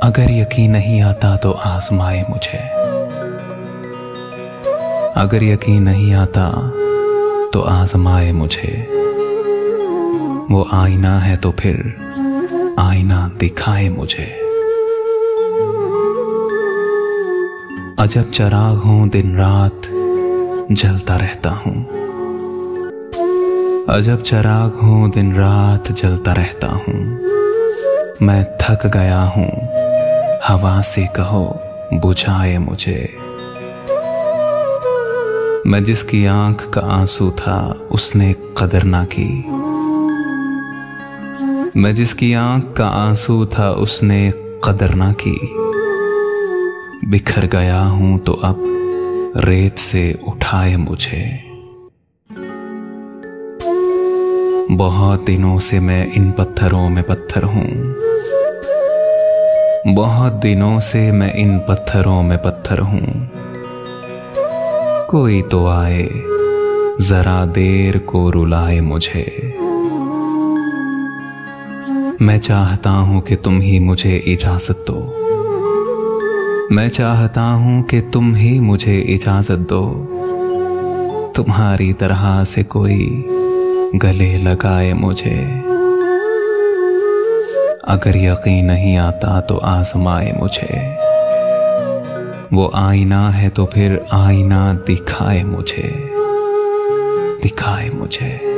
अगर यकीन नहीं आता तो आजमाए मुझे, अगर यकीन नहीं आता तो आजमाए मुझे। वो आईना है तो फिर आईना दिखाए मुझे। अजब चराग हूं, दिन रात जलता रहता हूं। अजब चराग हूं, दिन रात जलता रहता हूं। मैं थक गया हूं, हवा से कहो बुझाए मुझे। मैं जिसकी आंख का आंसू था उसने कदर ना की। मैं जिसकी आंख का आंसू था उसने कदर ना की। बिखर गया हूं तो अब रेत से उठाए मुझे। बहुत दिनों से मैं इन पत्थरों में पत्थर हूं। बहुत दिनों से मैं इन पत्थरों में पत्थर हूं। कोई तो आए जरा देर को रुलाए मुझे। मैं चाहता हूं कि तुम ही मुझे इजाजत दो। मैं चाहता हूं कि तुम ही मुझे इजाजत दो। तुम्हारी तरह से कोई गले लगाए मुझे। अगर यकीन नहीं आता तो आजमाए मुझे। वो आईना है तो फिर आईना दिखाए मुझे, दिखाए मुझे।